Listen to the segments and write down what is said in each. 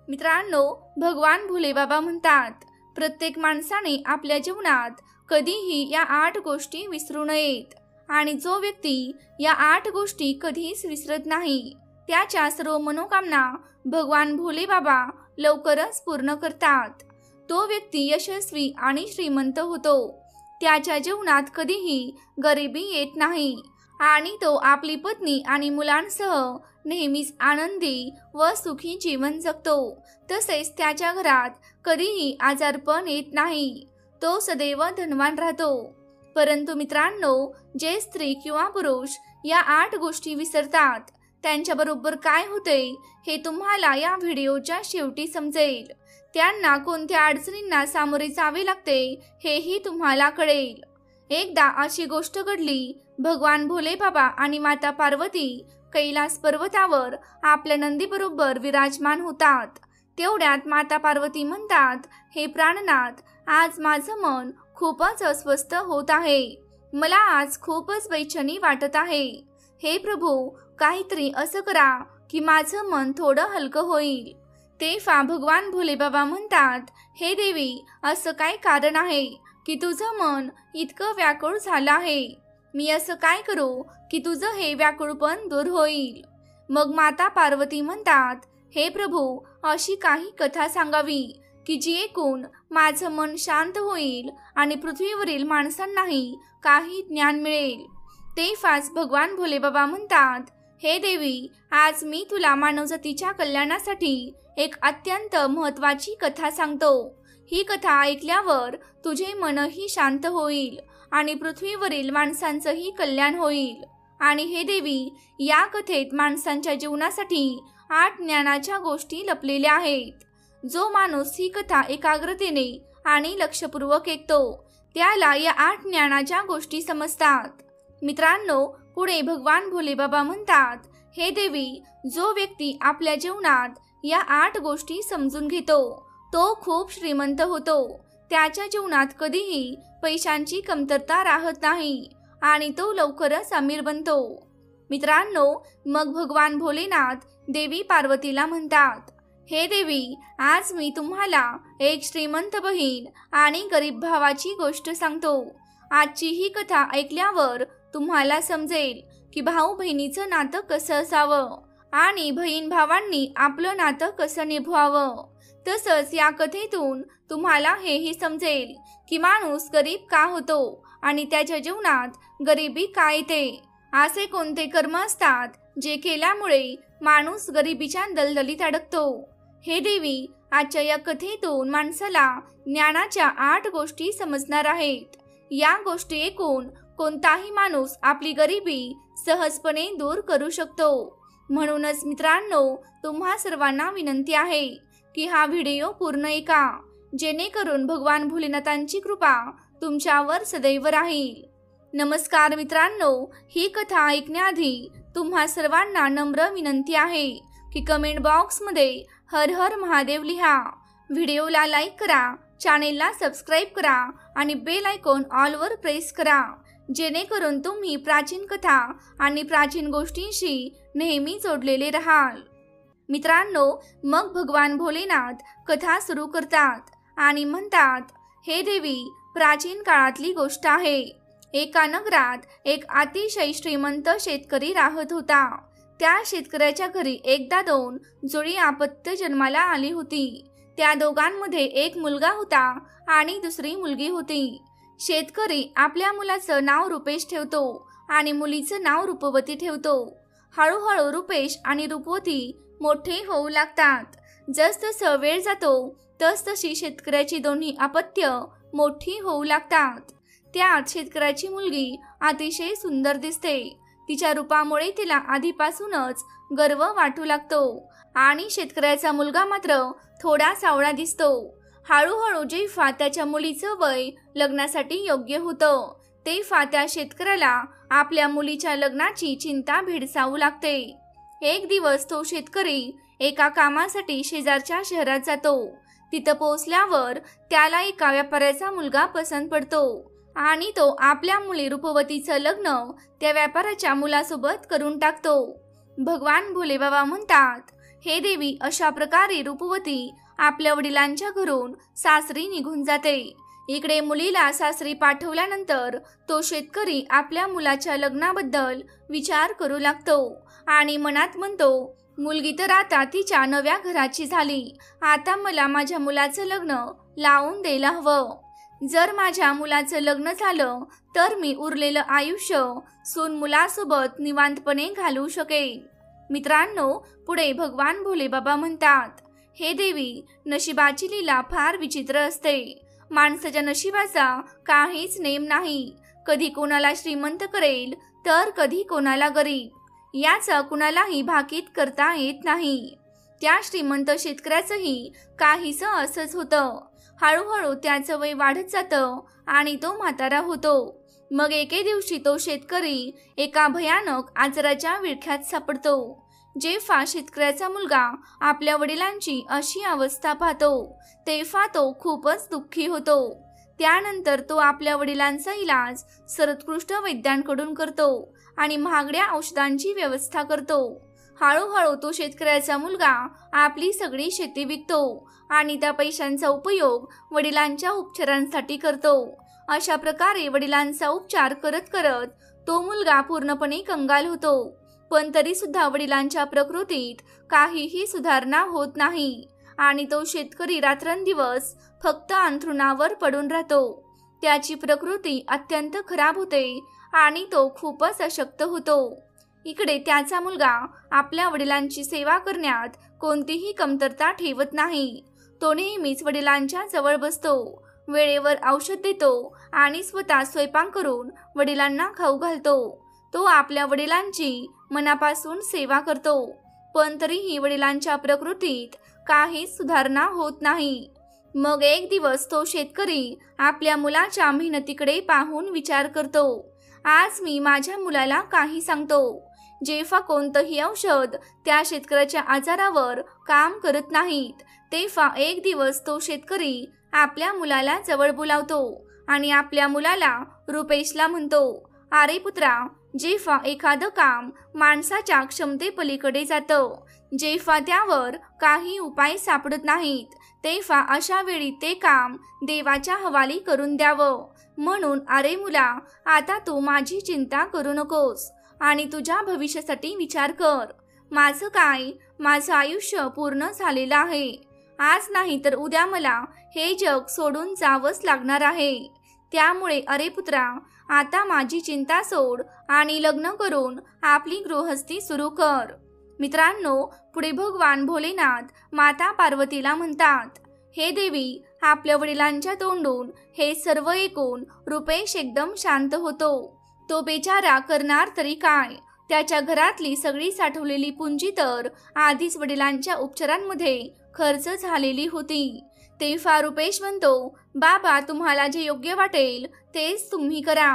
मित्रांनो, भगवान भोलेबाबा म्हणतात, प्रत्येक माणसाने आपल्या जीवनात कधीही या 8 गोष्टी विसरू नयेत आणि जो व्यक्ती या 8 गोष्टी कधीच विसरत नाही त्याच्या सर्व मनोकामना भगवान भोलेबाबा लवकरच पूर्ण करतात. तो व्यक्ती यशस्वी आणि श्रीमंत होतो. त्याच्या जीवनात कधीही गरिबी येत नाही आणि तो आपली पत्नी आणि मुलांसह नेहमीच आनंदी व सुखी जीवन जगतो. तसेच त्याच्या घरात कधीही आजारपण येत नाही. तो सदैव धनवान राहतो. परंतु मित्रांनो, जे स्त्री किंवा पुरुष या 8 गोष्टी विसरतात त्यांच्याबरोबर काय होते हे तुम्हाला या व्हिडिओच्या शेवटी समजेल. त्यांना कोणत्या अडचणींना सामोरे जावे लागते हेही तुम्हाला कळेल. एकदा अशी गोष्ट घडली. भगवान भोलेबाबा आणि माता पार्वती कैलास पर्वतावर आपल्या नंदीबरोबर विराजमान होतात. तेवढ्यात माता पार्वती म्हणतात, हे प्राणनाथ, आज माझं मन खूपच अस्वस्थ होत आहे. मला आज खूपच बेचैनी वाटत आहे. हे प्रभू, काहीतरी असं करा की माझं मन थोडं हलकं होईल. तेव्हा भगवान भोलेबाबा म्हणतात, हे देवी, असं काय कारण आहे की तुझं मन इतकं व्याकुळ झालं आहे? मी असं काय करू की तुझं हे व्याकुळपण दूर होईल? मग माता पार्वती म्हणतात, हे प्रभू, अशी काही कथा सांगावी की जी ऐकून माझं मन शांत होईल आणि पृथ्वीवरील माणसांनाही काही ज्ञान मिळेल. तेव्हाच भगवान भोलेबाबा म्हणतात, हे देवी, आज मी तुला मानवजातीच्या कल्याणासाठी एक अत्यंत महत्त्वाची कथा सांगतो. ही कथा ऐकल्यावर तुझे मनही शांत होईल आणि पृथ्वीवरील माणसांचंही कल्याण होईल. आणि हे देवी, या कथेत माणसांच्या जीवनासाठी 8 ज्ञानाच्या गोष्टी लपलेल्या आहेत. जो माणूस ही कथा एकाग्रतेने आणि लक्षपूर्वक ऐकतो त्याला या 8 ज्ञानाच्या गोष्टी समजतात. मित्रांनो, पुढे भगवान भोलेबाबा म्हणतात, हे देवी, जो व्यक्ती आपल्या जीवनात या 8 गोष्टी समजून घेतो तो खूप श्रीमंत होतो. त्याच्या जीवनात कधीही पैशांची कमतरता राहत नाही आणि तो लवकरच अमीर बनतो. मित्रांनो, मग भगवान भोलेनाथ देवी पार्वतीला म्हणतात, हे देवी, आज मी तुम्हाला एक श्रीमंत बहीण आणि गरीब भावाची गोष्ट सांगतो. आजची ही कथा ऐकल्यावर तुम्हाला समजेल की भाऊ बहिणीचं नातं कसं असावं आणि बहीण भावांनी आपलं नातं कसं निभवावं. तसंच या कथेतून तुम्हाला हेही समजेल की माणूस गरीब का होतो आणि त्याच्या जीवनात गरिबी का येते. असे कोणते कर्म असतात जे केल्यामुळे माणूस गरिबीच्या दलदलीत अडकतो. हे देवी, आजच्या या कथेतून माणसाला ज्ञानाच्या 8 गोष्टी समजणार आहेत. या गोष्टी ऐकून कोणताही माणूस आपली गरिबी सहजपणे दूर करू शकतो. म्हणूनच मित्रांनो, तुम्हा सर्वांना विनंती आहे की हा व्हिडिओ पूर्ण ऐका, जेणेकरून भगवान भोलेनाथांची कृपा तुमच्यावर सदैव राहील. नमस्कार मित्रांनो, ही कथा ऐकण्याआधी तुम्हा सर्वांना नम्र विनंती आहे की कमेंट बॉक्समध्ये हर हर महादेव लिहा. व्हिडिओला लाईक करा, चॅनेलला सबस्क्राईब करा आणि बेल आयकॉन ऑलवर प्रेस करा, जेणेकरून तुम्ही प्राचीन कथा आणि प्राचीन गोष्टींशी नेहमी जोडलेले राहाल. मित्रांनो, मग भगवान भोलेनाथ कथा सुरू करतात आणि म्हणतात, हे देवी, प्राचीन काळातली गोष्ट आहे. एका नगरात एक अतिशय श्रीमंत शेतकरी राहत होता. त्या शेतकऱ्याच्या घरी एकदा 2 जुळी अपत्य जन्माला आली होती. त्या दोघांमध्ये एक मुलगा होता आणि दुसरी मुलगी होती. शेतकरी आपल्या मुलाचं नाव रुपेश ठेवतो आणि मुलीचं नाव रूपवती ठेवतो. हळूहळू रुपेश आणि रूपवती मोठे होऊ लागतात. जसजसं वेळ जातो तसतशी शेतकऱ्याची दोन्ही अपत्य मोठी होऊ लागतात. त्यात शेतकऱ्याची मुलगी अतिशय सुंदर दिसते. तिच्या रूपामुळे तिला आधीपासूनच गर्व वाटू लागतो आणि शेतकऱ्याचा मुलगा मात्र थोडा सावळा दिसतो. हळूहळू जेव्हा त्याच्या मुलीचं वय लग्नासाठी योग्य होतं तेव्हा त्या शेतकऱ्याला आपल्या मुलीच्या लग्नाची चिंता भेडसावू लागते. एक दिवस तो शेतकरी एका कामासाठी शेजारच्या शहरात जातो. तिथं पोहोचल्यावर त्याला एका व्यापाऱ्याचा मुलगा पसंत पडतो आणि तो आपल्या मुली रूपवतीचं लग्न त्या व्यापाऱ्याच्या मुलासोबत करून टाकतो. भगवान भोलेबाबा म्हणतात, हे देवी, अशा प्रकारे रूपवती आपल्या वडिलांच्या घरून सासरी निघून जाते. इकडे मुलीला सासरी पाठवल्यानंतर तो शेतकरी आपल्या मुलाच्या लग्नाबद्दल विचार करू लागतो आणि मनात म्हणतो, मुलगी तर आता तिच्या नव्या घराची झाली, आता मला माझ्या मुलाचं लग्न लावून द्यायला हवं. जर माझ्या मुलाचं लग्न झालं तर मी उरलेलं आयुष्य सून मुलासोबत निवांतपणे घालवू शकेन. मित्रांनो, पुढे भगवान भोले बाबा म्हणतात, हे देवी, नशिबाची लीला फार विचित्र असते. माणसाच्या नशिबाचा काहीच नेम नाही. कधी कोणाला श्रीमंत करेल तर कधी कोणाला गरीब. याचा कुणालाही भाकीत करता येत नाही. त्या श्रीमंत शेतकऱ्याचंही काहीसं असंच होतं. हळूहळू त्याचं वय वाढत जातं आणि तो म्हातारा होतो. मग एके दिवशी तो शेतकरी एका भयानक आजाराच्या विळख्यात सापडतो. जेव्हा शेतकऱ्याचा मुलगा आपल्या वडिलांची अशी अवस्था पाहतो तेव्हा तो खूपच दुःखी होतो. त्यानंतर तो आपल्या वडिलांचा इलाज सर्वोत्कृष्ट वैद्यांकडून करतो आणि महागड्या औषधांची व्यवस्था करतो. हळूहळू तो शेतकऱ्याचा मुलगा आपली सगळी शेती विकतो आणि त्या पैशांचा उपयोग वडिलांच्या उपचारांसाठी करतो. अशा प्रकारे वडिलांचा उपचार करत करत तो मुलगा पूर्णपणे कंगाल होतो. पण तरी सुद्धा वडिलांच्या प्रकृतीत काहीही सुधारणा होत नाही आणि तो शेतकरी रात्रंदिवस फक्त अंथरुणावर पडून राहतो. त्याची प्रकृती अत्यंत खराब होते आणि तो खूपच अशक्त होतो. इकडे त्याचा मुलगा आपल्या वडिलांची सेवा करण्यात कोणतीही कमतरता ठेवत नाही. तो नेहमीच वडिलांच्या जवळ बसतो, वेळेवर औषध देतो आणि स्वतः स्वयंपाक करून वडिलांना खाऊ घालतो. तो आपल्या वडिलांची मनापासून सेवा करतो. पण तरीही वडिलांच्या प्रकृतीत काहीच सुधारणा होत नाही. मग एक दिवस तो शेतकरी आपल्या मुलाच्या मेहनतीकडे पाहून विचार करतो, आज मी माझ्या मुलाला काही सांगतो. जेव्हा कोणतंही औषध त्या शेतकऱ्याच्या आजारावर काम करत नाहीत तेव्हा एक दिवस तो शेतकरी आपल्या मुलाला जवळ बोलावतो आणि आपल्या मुलाला रुपेशला म्हणतो, अरे पुत्रा, जेव्हा एखादं काम माणसाच्या क्षमतेपलीकडे जातं, जेव्हा त्यावर काही उपाय सापडत नाहीत तेव्हा अशा वेळी ते काम देवाच्या हवाली करून द्यावं. म्हणून अरे मुला, आता तू माझी चिंता करू नकोस आणि तुझ्या भविष्यासाठी विचार कर. माझं काय, माझं आयुष्य पूर्ण झालेलं आहे. आज नाही तर उद्या मला हे जग सोडून जावंच लागणार आहे. त्यामुळे अरे पुत्रा, आता माझी चिंता सोड आणि लग्न करून आपली गृहस्थी सुरू कर. मित्रांनो, पुढे भगवान भोलेनाथ माता पार्वतीला म्हणतात, हे देवी, आपल्या वडिलांच्या तोंडून हे सर्व ऐकून रुपेश एकदम शांत होतो. तो बेचारा करणार तरी काय. त्याच्या घरातली सगळी साठवलेली पुंजी तर आधीच वडिलांच्या उपचारांमध्ये खर्च झालेली होती. तेव्हा रुपेश म्हणतो, बाबा, तुम्हाला जे योग्य वाटेल तेच तुम्ही करा.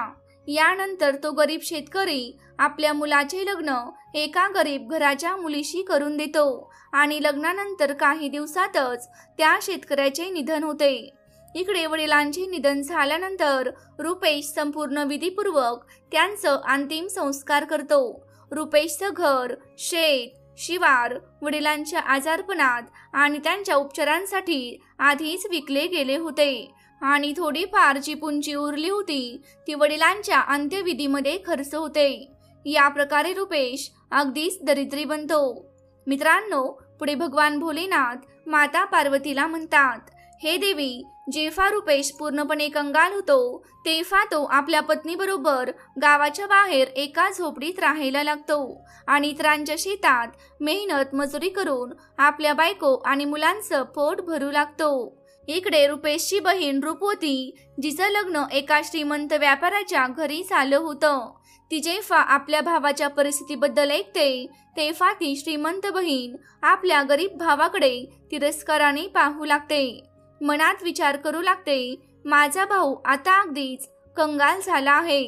यानंतर तो गरीब शेतकरी आपल्या मुलाचे लग्न एका गरीब घराच्या मुलीशी करून देतो आणि लग्नानंतर काही दिवसातच त्या शेतकऱ्याचे निधन होते. इकडे वडिलांचे निधन झाल्यानंतर रुपेश संपूर्ण विधीपूर्वक त्यांचं अंतिम संस्कार करतो. रुपेशचं घर, शेत, शिवार वडिलांच्या आजारपणात आणि त्यांच्या उपचारांसाठी आधीच विकले गेले होते आणि थोडीफार जी पुंजी उरली होती ती वडिलांच्या अंत्यविधीमध्ये खर्च होते. या प्रकारे रुपेश अगदीच दरिद्री बनतो. मित्रांनो, पुढे भगवान भोलेनाथ माता पार्वतीला म्हणतात, हे देवी, जेव्हा रुपेश पूर्णपणे कंगाल होतो तेव्हा तो आपल्या पत्नीबरोबर गावाच्या बाहेर एका झोपडीत राहायला लागतो आणि इतरांच्या शेतात मेहनत मजुरी करून आपल्या बायको आणि मुलांचं पोट भरू लागतो. इकडे रुपेशची बहीण रूपवती, जिचं लग्न एका श्रीमंत व्यापाऱ्याच्या घरी झालं होतं, ती जेव्हा आपल्या भावाच्या परिस्थितीबद्दल ऐकते तेव्हा ती श्रीमंत बहीण आपल्या गरीब भावाकडे तिरस्काराने पाहू लागते. मनात विचार करू लागते, माझा भाऊ आता अगदीच कंगाल झाला आहे.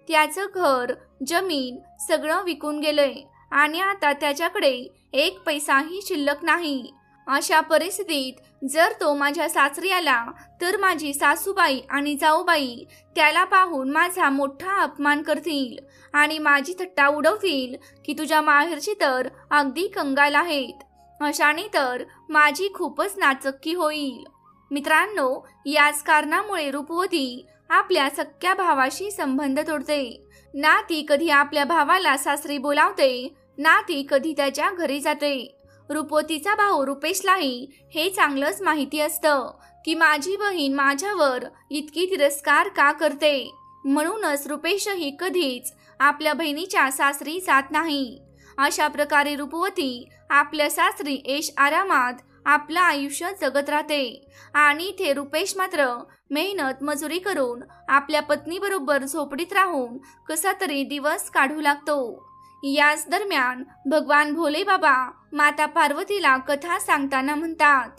त्याचं घर, जमीन सगळं विकून गेलंय आणि आता त्याच्याकडे एक पैसाही शिल्लक नाही. अशा परिस्थितीत जर तो माझ्या सासरी आला तर माझी सासूबाई आणि जाऊबाई त्याला पाहून माझा मोठा अपमान करतील आणि माझी थट्टा उडवतील की तुझ्या माहेरची तर अगदी कंगाल आहेत. अशाने तर माझी खूपच नाचक्की होईल. मित्रांनो, याच कारणामुळे रूपवती आपल्या सख्या भावाशी संबंध तोडते. ना ती कधी आपल्या भावाला सासरी बोलावते, ना ती कधी त्याच्या घरी जाते. रूपवतीचा भाऊ रुपेशलाही हे चांगलंच माहिती असतं की माझी बहीण माझ्यावर इतकी तिरस्कार का करते. म्हणूनच रुपेशही कधीच आपल्या बहिणीच्या सासरी जात नाही. अशा प्रकारे रूपवती आपल्या सासरी ऐश आरामात आपलं आयुष्य जगत राहते आणि इथे रुपेश मात्र मेहनत मजुरी करून आपल्या पत्नीबरोबर झोपडीत राहून कसा तरी दिवस काढू लागतो. याच दरम्यान भगवान भोले बाबा माता पार्वतीला कथा सांगताना म्हणतात,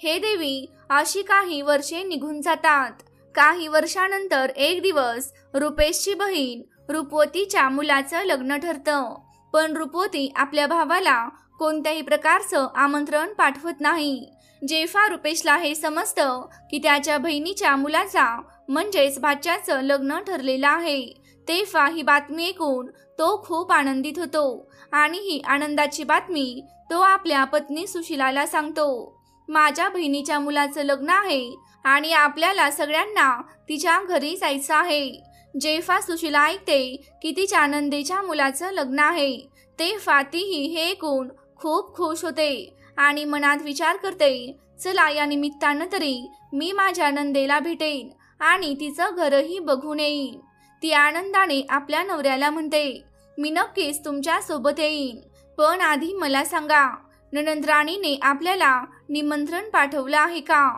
हे देवी, अशी काही वर्षे निघून जातात. काही वर्षानंतर एक दिवस रुपेशची बहीण रूपवतीच्या मुलाचं लग्न ठरतं. पण रूपवती आपल्या भावाला कोणत्याही प्रकारचं आमंत्रण पाठवत नाही. जेव्हा रुपेशला हे समजतं की त्याच्या बहिणीच्या मुलाचा म्हणजेच भाच्याचं लग्न ठरलेलं आहे, तेव्हा ही बातमी ऐकून तो खूप आनंदित होतो आणि ही आनंदाची बातमी तो आपल्या पत्नी सुशीलाला सांगतो. माझ्या बहिणीच्या मुलाचं लग्न आहे आणि आपल्याला सगळ्यांना तिच्या घरी जायचं आहे. जेव्हा सुशीला ऐकते की तिच्या नंदेच्या मुलाचं लग्न आहे, तेव्हा तीही हे ऐकून खूप खुश होते आणि मनात विचार करते, चला या निमित्तानं तरी मी माझ्या नंदेला भेटेन आणि तिचं घरही बघून येईन. ती आनंदाने आपल्या नवऱ्याला म्हणते, मी नक्कीच तुमच्या सोबत येईन, पण आधी मला सांगा, नणंद राणीने आपल्याला निमंत्रण पाठवलं आहे का?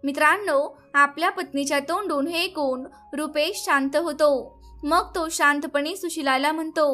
मित्रांनो, आपल्या पत्नीच्या तोंडून हे ऐकून रुपेश शांत होतो. मग तो शांतपणे सुशीलाला म्हणतो,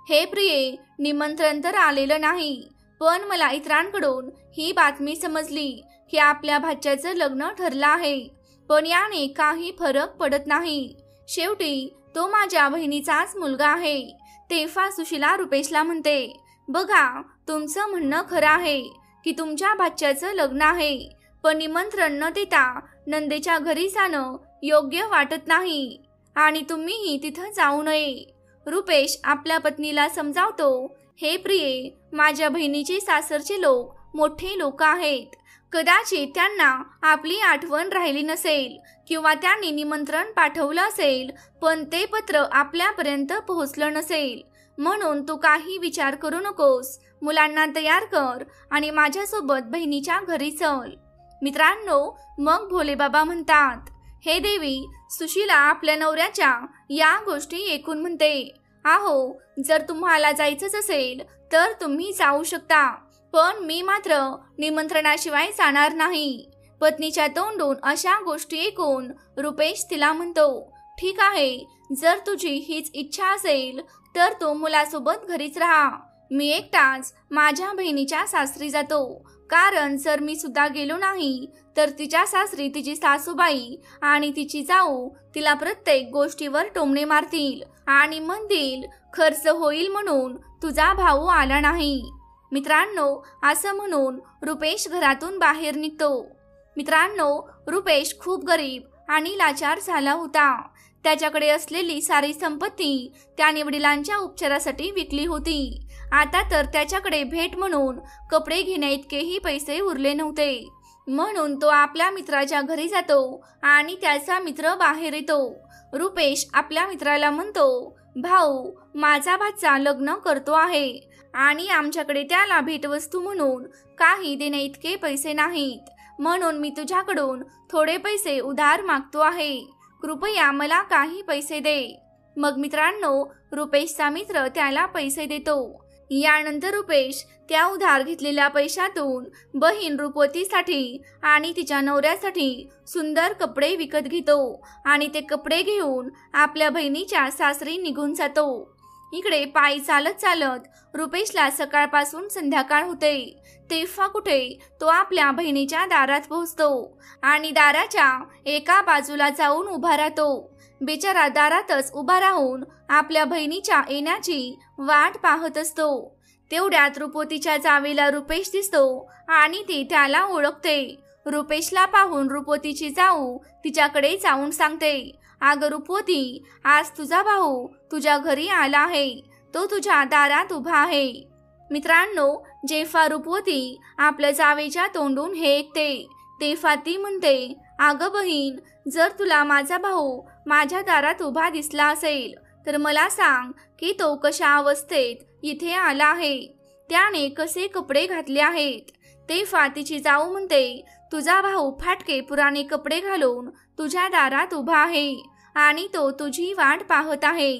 हे प्रिये, निमंत्रण तर आलेलं नाही, पण मला इतरांकडून ही बातमी समजली की आपल्या भाच्याचं लग्न ठरलं आहे. पण याने काही फरक पडत नाही. शेवटी तो माझ्या बहिणीचाच मुलगा आहे. तेव्हा सुशीला रुपेशला म्हणते, बघा, तुमचं म्हणणं खरं आहे की तुमच्या भाच्याचं लग्न आहे, पण निमंत्रण न देता नंदेच्या घरी जाणं योग्य वाटत नाही आणि तुम्हीही तिथं जाऊ नये. रुपेश आपल्या पत्नीला समजावतो, हे प्रिये, माझ्या बहिणीचे सासरचे लोक मोठे लोक आहेत. कदाचित त्यांना आपली आठवण राहिली नसेल किंवा त्यांनी निमंत्रण पाठवलं असेल, पण ते पत्र आपल्यापर्यंत पोहोचलं नसेल. म्हणून तू काही विचार करू नकोस, मुलांना तयार कर आणि माझ्यासोबत बहिणीच्या घरी चल. मित्रांनो, मग भोलेबाबा म्हणतात, हे देवी, सुशीला आपल्या नवऱ्याच्या या गोष्टी ऐकून म्हणते, आहो, जर तुम्हाला जायचंच असेल तर तुम्ही जाऊ शकता, पण मी मात्र निमंत्रणाशिवाय जाणार नाही. पत्नीच्या तोंडून अशा गोष्टी ऐकून रुपेश तिला म्हणतो, ठीक आहे, जर तुझी हीच इच्छा असेल तर तू मुलासोबत घरीच राहा. मी एकटाच माझ्या बहिणीच्या सासरी जातो, कारण जर मी सुद्धा गेलो नाही तर तिच्या सासरी तिची सासूबाई आणि तिची जाऊ तिला प्रत्येक गोष्टीवर टोमणे मारतील आणि म्हणतील, खर्च होईल म्हणून तुझा भाऊ आला नाही. मित्रांनो, असं म्हणून रुपेश घरातून बाहेर निघतो. मित्रांनो, रुपेश खूप गरीब आणि लाचार झाला होता. त्याच्याकडे असलेली सारी संपत्ती त्याने वडिलांच्या उपचारासाठी विकली होती. आता तर त्याच्याकडे भेट म्हणून कपडे घेण्याइतकेही पैसे उरले नव्हते. म्हणून तो आपल्या मित्राच्या घरी जातो आणि त्याचा मित्र बाहेर येतो. रुपेश आपल्या मित्राला म्हणतो, भाऊ, माझा भाचा लग्न करतो आहे आणि आमच्याकडे त्याला भेटवस्तू म्हणून काही देण्याइतके पैसे नाहीत, म्हणून मी तुझ्याकडून थोडे पैसे उधार मागतो आहे. कृपया मला काही पैसे दे. मग मित्रांनो, रुपेशचा मित्र त्याला पैसे देतो. यानंतर रुपेश त्या उधार घेतलेल्या पैशातून बहीण रूपवतीसाठी आणि तिच्या नवऱ्यासाठी सुंदर कपडे विकत घेतो आणि ते कपडे घेऊन आपल्या बहिणीच्या सासरी निघून जातो. इकडे पायी चालत चालत रुपेशला सकाळपासून संध्याकाळ होते. तेव्हा कुठे तो आपल्या बहिणीच्या दारात पोहोचतो आणि दाराच्या एका बाजूला जाऊन उभा राहतो. बिचारा दारातच उभा राहून आपल्या बहिणीच्या येण्याची वाट पाहत असतो. तेवढ्यात रूपवतीच्या जावेला रुपेश दिसतो आणि ती त्याला ओळखते. रुपेशला पाहून रूपवतीची जाऊ तिच्याकडे जाऊन सांगते, अगं रूपवती, आज तुझा भाऊ तुझ्या घरी आला आहे, तो तुझ्या दारात उभा आहे. मित्रांनो, जेव्हा रूपवती आपल्या जावेच्या तोंडून हे ऐकते तेव्हा ती म्हणते, अगं बहीण, जर तुला माझा भाऊ माझ्या दारात उभा दिसला असेल तर मला सांग की तो कशा अवस्थेत इथे आला आहे, त्याने कसे कपडे घातले आहेत. तेव्हा तिची जाऊ म्हणते, तुझा भाऊ फाटके पुराणे कपडे घालून तुझ्या दारात उभा आहे आणि तो तुझी वाट पाहत आहे.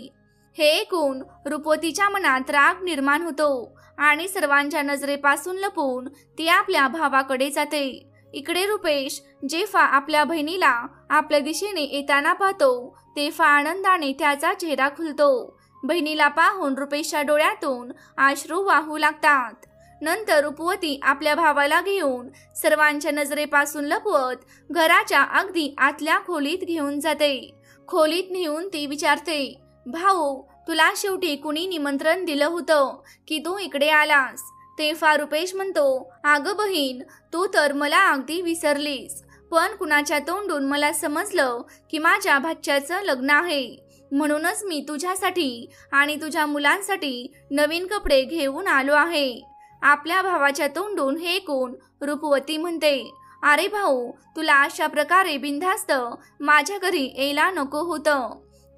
हे ऐकून रूपवतीच्या मनात राग निर्माण होतो आणि सर्वांच्या नजरेपासून लपून ती आपल्या भावाकडे जाते. इकडे रुपेश जेव्हा आपल्या बहिणीला आपल्या दिशेने येताना पाहतो तेव्हा आनंदाने त्याचा चेहरा खुलतो. बहिणीला पाहून रुपेशच्या डोळ्यातून अश्रू वाहू लागतात. नंतर रूपवती आपल्या भावाला घेऊन सर्वांच्या नजरेपासून लपवत घराच्या अगदी आतल्या खोलीत घेऊन जाते. खोलीत नेऊन ती विचारते, भाऊ, तुला शेवटी कुणी निमंत्रण दिलं होतं की तू इकडे आलास. तेव्हा रुपेश म्हणतो, अगं बहीण, तू तर मला अगदी विसरलीस, पण कुणाच्या तोंडून मला समजलं की माझ्या भाच्याचं लग्न आहे, म्हणूनच मी तुझ्यासाठी आणि तुझ्या मुलांसाठी नवीन कपडे घेऊन आलो आहे. आपल्या भावाच्या तोंडून हे ऐकून रूपवती म्हणते, अरे भाऊ, तुला अशा प्रकारे बिनधास्त माझ्या घरी यायला नको होतं.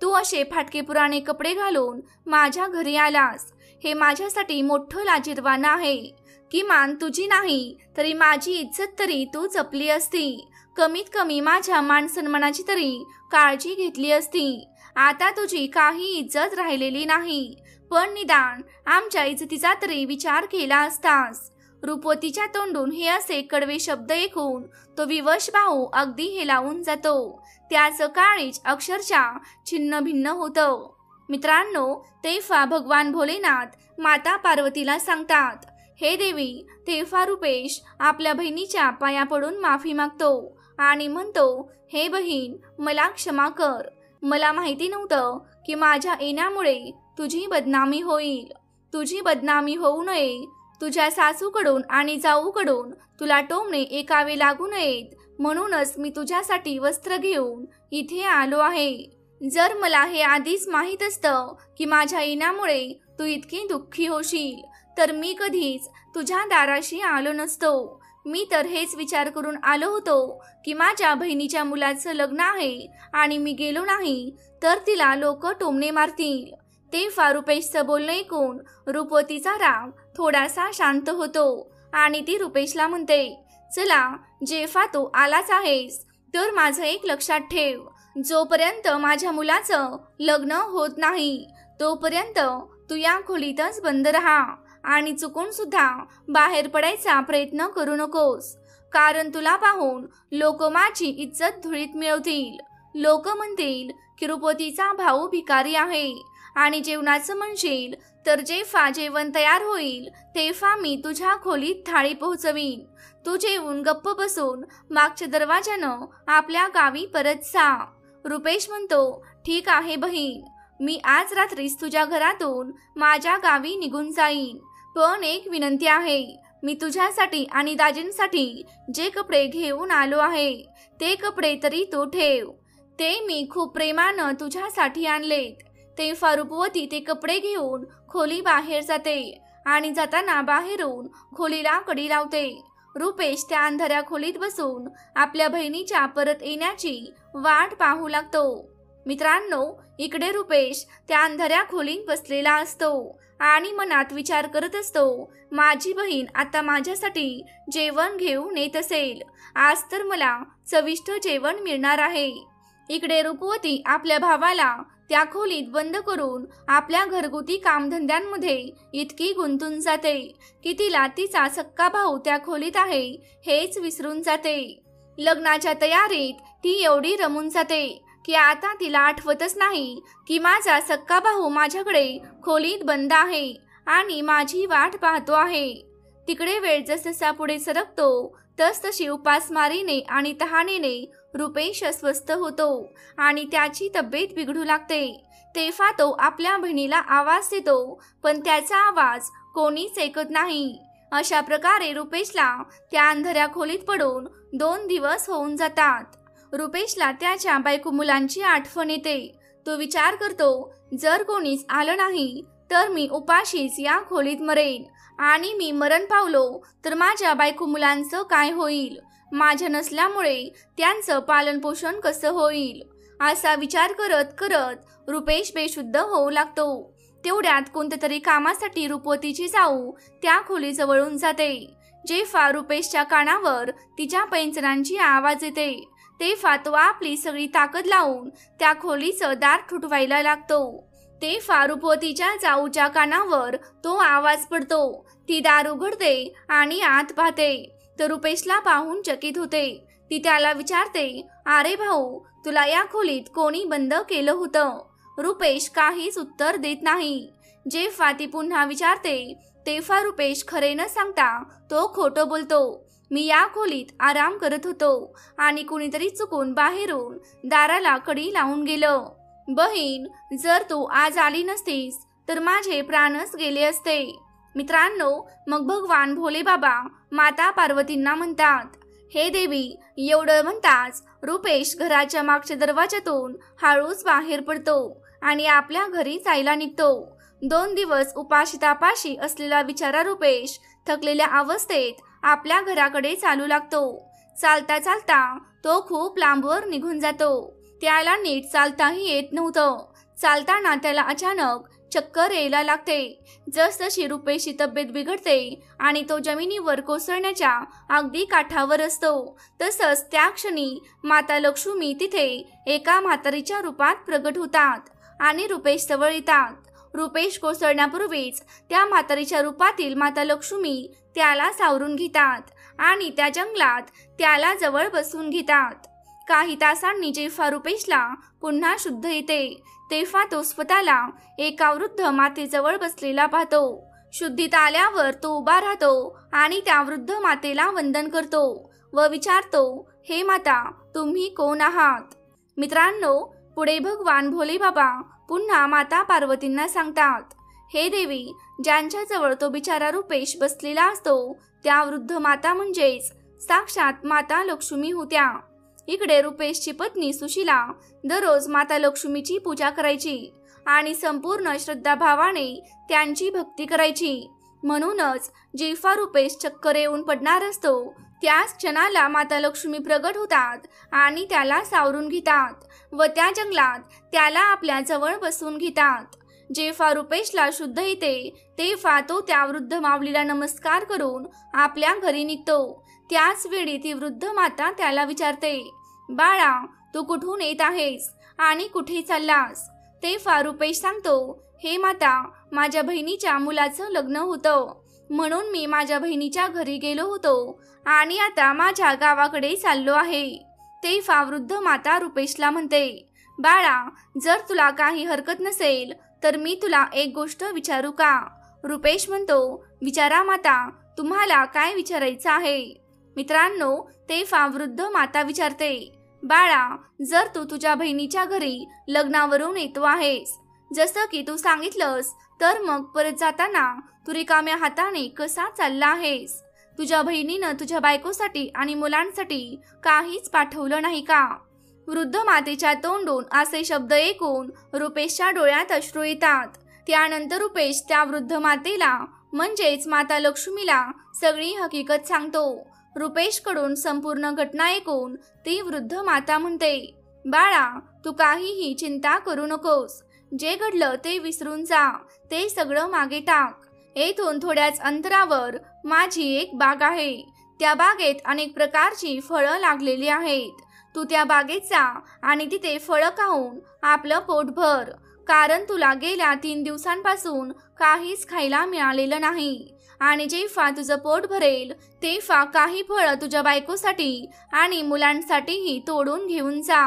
तू असे फाटके पुराणे कपडे घालून माझ्या घरी आलास, हे माझ्यासाठी मोठं लाजिरवाणं आहे. किमान तुझी नाही तरी माझी इज्जत तरी तू जपली असती. कमीत कमी माझ्या मानसन्मानाची तरी काळजी घेतली असती. आता तुझी काही इज्जत राहिलेली नाही, पण निदान आमच्या इज्जतीचा तरी विचार केला असतास. रूपवतीच्या तोंडून हे असे कडवे शब्द ऐकून तो विवश भाऊ अगदी हेलावून जातो. त्याचं काळीज अक्षरशः छिन्न भिन्न होतं. मित्रांनो, तेव्हा भगवान भोलेनाथ माता पार्वतीला सांगतात, हे देवी. तेव्हा रुपेश आपल्या बहिणीच्या पाया पडून माफी मागतो आणि म्हणतो, हे बहीण, मला क्षमा कर. मला माहिती नव्हतं की माझ्या येण्यामुळे तुझी बदनामी होईल. तुझी बदनामी होऊ नये, तुझ्या सासूकडून आणि जाऊकडून तुला टोमणे ऐकावे लागू नयेत, म्हणूनच मी तुझ्यासाठी वस्त्र घेऊन इथे आलो आहे. जर मला हे आधीच माहीत असतं की माझ्या येण्यामुळे तू इतकी दुःखी होशील तर मी कधीच तुझ्या दाराशी आलो नसतो. मी तर हेच विचार करून आलो होतो की माझ्या बहिणीच्या मुलाचं लग्न आहे आणि मी गेलो नाही तर तिला लोक टोमणे मारतील. तेव्हा रुपेशचं बोलणं ऐकून रूपवतीचा राग थोडासा शांत होतो आणि ती रुपेशला म्हणते, चला, जेव्हा तू आलाच आहेस तर माझं एक लक्षात ठेव, जोपर्यंत माझ्या मुलाचं लग्न होत नाही तोपर्यंत तू या खोलीतच बंद राहा आणि चुकून सुद्धा बाहेर पडायचा प्रयत्न करू नकोस, कारण तुला पाहून लोक माझी इज्जत धुळीत मिळवतील. लोक म्हणतील की रूपवतीचा भाऊ भिकारी आहे आणि जेवणाचं म्हणशील तर जेव्हा जेवण तयार होईल तेव्हा मी तुझ्या खोलीत थाळी पोहोचवीन. तू जेवून गप्प बसून मागच्या दरवाजानं आपल्या गावी परत जा. रुपेश म्हणतो, ठीक आहे बहीण, मी आज रात्रीच तुझ्या घरातून माझ्या गावी निघून जाईन, पण एक विनंती आहे. मी तुझ्यासाठी आणि दाजींसाठी जे कपडे घेऊन आलो आहे ते कपडे तरी तू ठेव. ते मी खूप प्रेमानं तुझ्यासाठी आणलेत. तेव्हा रूपवती ते कपडे घेऊन खोली बाहेर जाते आणि जाताना बाहेरून खोलीला कडी लावते. रुपेश त्या अंधाऱ्या खोलीत बसून आपल्या बहिणीच्या परत येण्याची वाट पाहू लागतो. मित्रांनो, इकडे रुपेश त्या अंधाऱ्या खोलीत बसलेला असतो आणि मनात विचार करत असतो, माझी बहीण आता माझ्यासाठी जेवण घेऊन येत असेल, आज तर मला चविष्ट जेवण मिळणार आहे. इकडे रूपवती आपल्या भावाला त्या खोलीत बंद करून आपल्या घरगुती कामधंद्यांमध्ये इतकी गुंतून जाते की तिला तिचा सक्का भाऊ त्या खोलीत आहे हेच विसरून जाते. लग्नाच्या तयारीत ती एवढी रमून जाते की आता तिला आठवतच नाही की माझा सक्का भाऊ माझ्याकडे खोलीत बंद आहे आणि माझी वाट पाहतो आहे. तिकडे वेळ जसजसा पुढे सरकतो तसतशी उपासमारीने आणि तहानेने रुपेश अस्वस्थ होतो आणि त्याची तब्येत बिघडू लागते. तेव्हा तो आपल्या बहिणीला आवाज देतो, पण त्याचा आवाज कोणीच ऐकत नाही. अशा प्रकारे रुपेशला त्या अंधाऱ्या खोलीत पडून 2 दिवस होऊन जातात. रुपेशला त्याच्या बायको मुलांची आठवण येते. तो विचार करतो, जर कोणीच आलं नाही तर मी उपाशीच या खोलीत मरेन आणि मी मरण पावलो तर माझ्या बायको मुलांचं काय होईल? माझ्या नसल्यामुळे त्यांचं पालनपोषण कसं होईल? असा विचार करत करत रुपेश बेशुद्ध होऊ लागतो. तेवढ्यात कोणत्या तरी कामासाठी रूपवतीची जाऊ त्या खोलीजवळून जाते. जेव्हा रुपेशच्या कानावर तिच्या पैंजणांची आवाज येते तेव्हा तो आपली सगळी ताकद लावून त्या खोलीचं दार ठुठवायला लागतो. तेव्हा रूपवतीच्या जाऊच्या कानावर तो आवाज पडतो. ती दार उघडते आणि आत पाहते तर रुपेशला पाहून चकित होते. ती त्याला विचारते, अरे भाऊ, तुला या खोलीत कोणी बंद केलं होतं? रुपेश काहीच उत्तर देत नाही. जेव्हा ती पुन्हा विचारते तेव्हा रुपेश खरे न सांगता तो खोटं बोलतो. मी या खोलीत आराम करत होतो आणि कुणीतरी चुकून बाहेरून दाराला कडी लावून गेलं. बहीण, जर तू आज आली नसतीस तर माझे प्राणच गेले असते. मित्रांनो, मग भगवान भोले बाबा माता पार्वतींना म्हणतात, हे देवी. एवढं म्हणताच रुपेश घराच्या मागच्या दरवाजातून हळूच बाहेर पडतो आणि आपल्या घरी जायला निघतो. 2 दिवस उपाशी तापाशी असलेला बिचारा रुपेश थकलेल्या अवस्थेत आपल्या घराकडे चालू लागतो. चालता चालता तो खूप लांबवर निघून जातो. त्याला नीट चालताही येत नव्हतं. चालताना त्याला अचानक चक्कर यायला लागते. जसजशी रुपेशची तब्येत बिघडते आणि तो जमिनीवर कोसळण्याच्या अगदी काठावर असतो तसंच त्या क्षणी माता लक्ष्मी तिथे एका म्हातारीच्या रूपात प्रगट होतात आणि रुपेश जवळ येतात. रुपेश कोसळण्यापूर्वीच त्या म्हातारीच्या रूपातील माता लक्ष्मी त्याला सावरून घेतात आणि त्या जंगलात त्याला जवळ बसून घेतात. काही तासांनी जेव्हा रुपेशला पुन्हा शुद्ध येते तेव्हा तो स्वतःला एका वृद्ध मातेजवळ बसलेला पाहतो. शुद्धीत आल्यावर तो उभा राहतो आणि त्या वृद्ध मातेला वंदन करतो व विचारतो, हे माता, तुम्ही कोण आहात? मित्रांनो, पुढे भगवान भोले बाबा पुन्हा माता पार्वतींना सांगतात, हे देवी, ज्यांच्याजवळ तो बिचारा रुपेश बसलेला असतो त्या वृद्ध माता म्हणजेच साक्षात माता लक्ष्मी होत्या. इकडे रुपेशची पत्नी सुशीला दररोज माता लक्ष्मीची पूजा करायची आणि संपूर्ण श्रद्धाभावाने त्यांची भक्ती करायची. म्हणूनच जेव्हा रुपेश चक्कर येऊन पडणार असतो त्याच क्षणाला माता लक्ष्मी प्रगट होतात आणि त्याला सावरून घेतात व त्या जंगलात त्याला आपल्या जवळ बसवून घेतात. जेव्हा रुपेशला शुद्ध येते तेव्हा तो त्या वृद्ध माऊलीला नमस्कार करून आपल्या घरी निघतो. त्याच वेळी ती वृद्ध माता त्याला विचारते, बाळा, तू कुठून येत आहेस आणि कुठे चाललास? तेव्हा रुपेश सांगतो, हे माता, माझ्या बहिणीच्या मुलाचं लग्न होतं म्हणून मी माझ्या बहिणीच्या घरी गेलो होतो आणि आता माझ्या गावाकडे चाललो आहे. तेव्हा वृद्ध माता रुपेशला म्हणते, बाळा, जर तुला काही हरकत नसेल तर मी तुला एक गोष्ट विचारू का? रुपेश म्हणतो, विचारा माता, तुम्हाला काय विचारायचं आहे? मित्रांनो, तेव्हा वृद्ध माता विचारते, बाळा, जर तू तुझ्या बहिणीच्या घरी लग्नावरून येतो आहेस जसं की तू सांगितलंस तर मग परत जाताना तू रिकाम्या हाताने कसा चालला आहेस? तुझ्या बहिणीनं तुझ्या बायकोसाठी आणि मुलांसाठी काहीच पाठवलं नाही का? वृद्ध मातेच्या तोंडून असे शब्द ऐकून रुपेशच्या डोळ्यात अश्रू येतात. त्यानंतर रुपेश त्या वृद्ध मातेला म्हणजेच माता लक्ष्मीला सगळी हकीकत सांगतो. रुपेशकडून संपूर्ण घटना ऐकून ती वृद्ध माता म्हणते, बाळा, तू काहीही चिंता करू नकोस. जे घडलं ते विसरून जा. ते सगळं मागे टाक. येथून थोड्याच अंतरावर माझी एक बाग आहे. त्या बागेत अनेक प्रकारची फळं लागलेली आहेत. तू त्या बागेत जा आणि तिथे फळं खाऊन आपलं पोट भर, कारण तुला गेल्या 3 दिवसांपासून काहीच खायला मिळालेलं नाही. आणि जेव्हा तुझं पोट भरेल तेव्हा काही फळं तुझ्या बायकोसाठी आणि मुलांसाठीही तोडून घेऊन जा.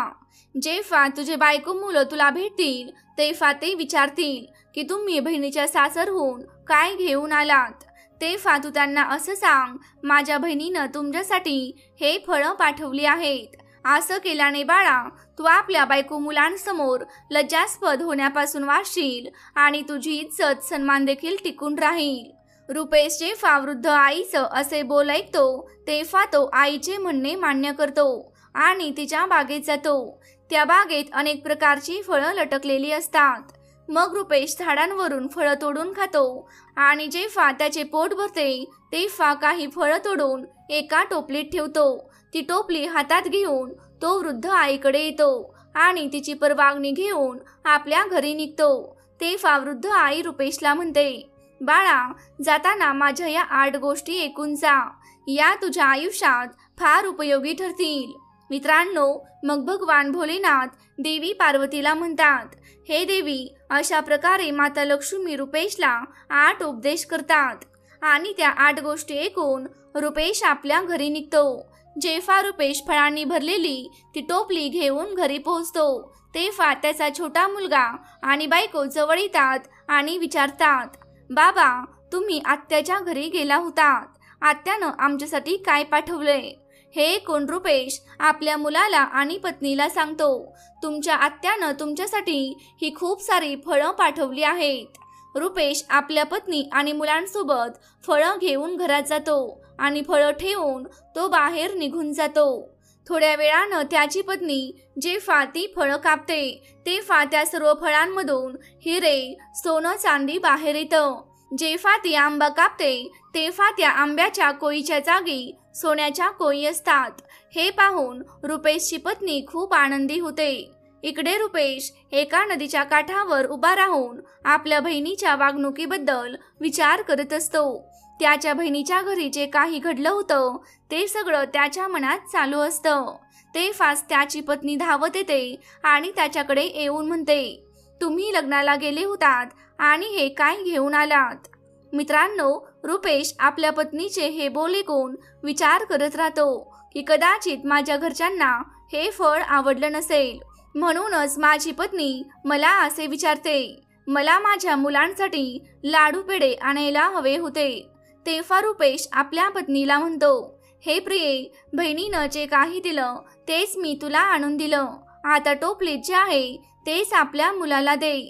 जेव्हा तुझे बायको मुलं तुला भेटतील तेव्हा ते विचारतील की तुम्ही बहिणीच्या सासरहून काय घेऊन आलात. तेव्हा तू त्यांना असं सांग, माझ्या बहिणीनं तुमच्यासाठी हे फळं पाठवली आहेत. असं केल्याने बाळा, तू आपल्या बायको मुलांसमोर लज्जास्पद होण्यापासून वाचशील आणि तुझी इज्जत सन्मान देखील टिकून राहील. रुपेश जेव्हा वृद्ध आईचं असे बोल ऐकतो तेव्हा तो आईचे म्हणणे मान्य करतो आणि तिच्या बागेत जातो. त्या बागेत अनेक प्रकारची फळं लटकलेली असतात. मग रुपेश झाडांवरून फळं तोडून खातो आणि जेव्हा त्याचे पोट भरते तेव्हा काही फळं तोडून एका टोपलीत ठेवतो. ती टोपली हातात घेऊन तो वृद्ध आईकडे येतो आणि तिची परवानगी घेऊन आपल्या घरी निघतो. तेव्हा वृद्ध आई रुपेशला म्हणते, बाळा, जाताना माझ्या या 8 गोष्टी ऐकून जा. या तुझ्या आयुष्यात फार उपयोगी ठरतील. मित्रांनो, मग भगवान भोलेनाथ देवी पार्वतीला म्हणतात, हे देवी, अशा प्रकारे माता लक्ष्मी रुपेशला 8 उपदेश करतात आणि त्या 8 गोष्टी ऐकून रुपेश आपल्या घरी निघतो. जेव्हा रुपेश फळांनी भरलेली ती टोपली घेऊन घरी पोहोचतो तेव्हा त्याचा छोटा मुलगा आणि बायको जवळ येतात आणि विचारतात, बाबा, तुम्ही आत्याच्या घरी गेला होतात. आत्यानं आमच्यासाठी काय पाठवलंय? हे ऐकून रुपेश आपल्या मुलाला आणि पत्नीला सांगतो, तुमच्या आत्यानं तुमच्यासाठी ही खूप सारी फळं पाठवली आहेत. रुपेश आपल्या पत्नी आणि मुलांसोबत फळं घेऊन घरात जातो आणि फळं ठेवून तो बाहेर निघून जातो. थोड्या वेळानं त्याची पत्नी जेव्हा ती फळं कापते तेव्हा त्या सर्व फळांमधून हिरे, सोनं, चांदी बाहेर येतं. जेव्हा ती आंबा कापते तेव्हा त्या आंब्याच्या कोईच्या जागी सोन्याच्या कोई असतात. हे पाहून रुपेशची पत्नी खूप आनंदी होते. इकडे रुपेश एका नदीच्या काठावर उभा राहून आपल्या बहिणीच्या वागणुकीबद्दल विचार करत असतो. त्याच्या बहिणीच्या घरी जे काही घडलं होतं ते सगळं त्याच्या मनात चालू असतं. तेव्हाच त्याची पत्नी धावत येते आणि त्याच्याकडे येऊन म्हणते, तुम्ही लग्नाला गेले होतात आणि हे काय घेऊन आलात? मित्रांनो, रुपेश आपल्या पत्नीचे हे बोल ऐकून विचार करत राहतो की कदाचित माझ्या घरच्यांना हे फळ आवडलं नसेल, म्हणूनच माझी पत्नी मला असे विचारते. मला माझ्या मुलांसाठी लाडू पेढे आणायला हवे होते. तेव्हा रुपेश आपल्या पत्नीला म्हणतो, हे प्रिये, बहिणीनं जे काही दिलं तेच मी तुला आणून दिलं. आता टोपलीत जे आहे तेच आपल्या मुलाला दे.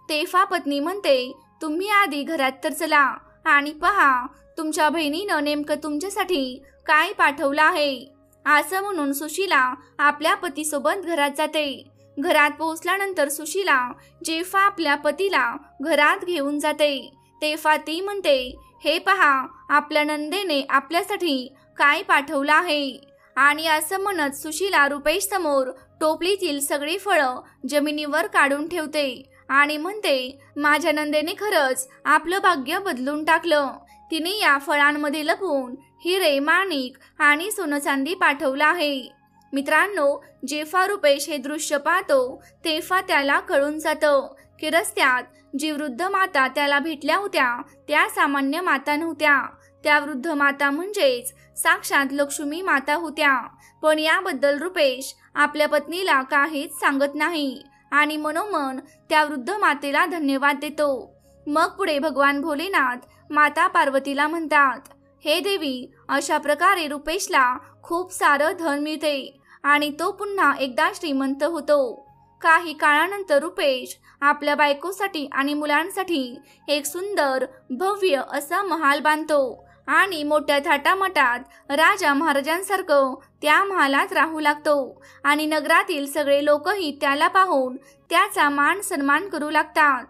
तेव्हा पत्नी म्हणते, तुम्ही आधी घरात तर चला आणि पहा तुमच्या बहिणीनं नेमकं तुमच्यासाठी काय पाठवलं आहे. असं म्हणून सुशीला आपल्या पतीसोबत घरात जाते. घरात पोहोचल्यानंतर सुशीला जेव्हा आपल्या पतीला घरात घेऊन जाते तेव्हा ती म्हणते, हे पहा आपल्या नंदेने आपल्यासाठी काय पाठवलं आहे. आणि असं म्हणत सुशीला रुपेश समोर टोपलीतील सगळी फळं जमिनीवर काढून ठेवते आणि म्हणते, माझ्या नंदेने खरंच आपलं भाग्य बदलून टाकलं. तिने या फळांमध्ये लपवून हिरे, माणिक आणि सोनं चांदी पाठवलं आहे. मित्रांनो, जेव्हा रुपेश हे दृश्य पाहतो तेव्हा त्याला कळून जातं की रस्त्यात जी वृद्ध माता त्याला भेटल्या होत्या त्या सामान्य माता नव्हत्या. त्या वृद्ध माता म्हणजेच साक्षात लक्ष्मी माता होत्या. पण याबद्दल रुपेश आपल्या पत्नीला काहीच सांगत नाही आणि मनोमन त्या वृद्ध मातेला धन्यवाद देतो. मग पुढे भगवान भोलेनाथ माता पार्वतीला म्हणतात, हे देवी, अशा प्रकारे रुपेशला खूप सारं धन मिळते आणि तो पुन्हा एकदा श्रीमंत होतो. काही काळानंतर रुपेश आपल्या बायकोसाठी आणि मुलांसाठी एक सुंदर भव्य असा महाल बांधतो आणि मोठ्या थाटामाटात राजा महाराजांसारखं त्या महालात राहू लागतो आणि नगरातील सगळे लोकही त्याला पाहून त्याचा मान सन्मान करू लागतात.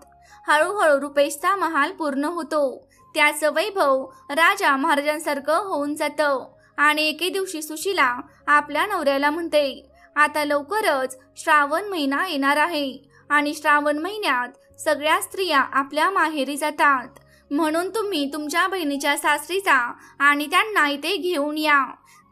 हळूहळू रुपेशचा महाल पूर्ण होतो. त्याचं वैभव राजा महाराजांसारखं होऊन जातं आणि एके दिवशी सुशीला आपल्या नवऱ्याला म्हणते, आता लवकरच श्रावण महिना येणार आहे आणि श्रावण महिन्यात सगळ्या स्त्रिया आपल्या माहेरी जातात. म्हणून तुम्ही तुमच्या बहिणीच्या सासरीचा आणि त्यांना इथे घेऊन या.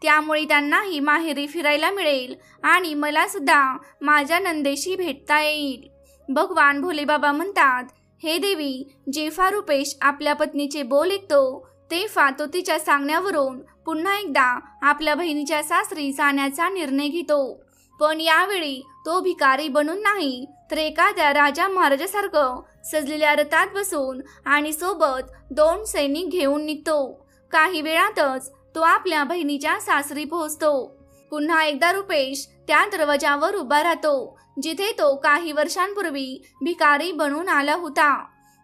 त्यामुळे त्यांनाही माहेरी फिरायला मिळेल आणि मला सुद्धा माझ्या नंदेशी भेटता येईल. भगवान भोलेबाबा म्हणतात, हे देवी, जेव्हा रुपेश आपल्या पत्नीचे बोल ऐकतो तेव्हा तो तिच्या सांगण्यावरून पुन्हा एकदा आपल्या बहिणीच्या सासरी जाण्याचा निर्णय घेतो. पण यावेळी तो भिकारी बनून नाही तर एखाद्या राजा महाराजासारखं सजलेल्या रथात बसून आणि सोबत 2 सैनिक घेऊन निघतो. काही वेळातच तो आपल्या बहिणीच्या सासरी पोहोचतो. पुन्हा एकदा रुपेश त्या दरवाजावर उभा राहतो जिथे तो काही वर्षांपूर्वी भिकारी बनून आला होता.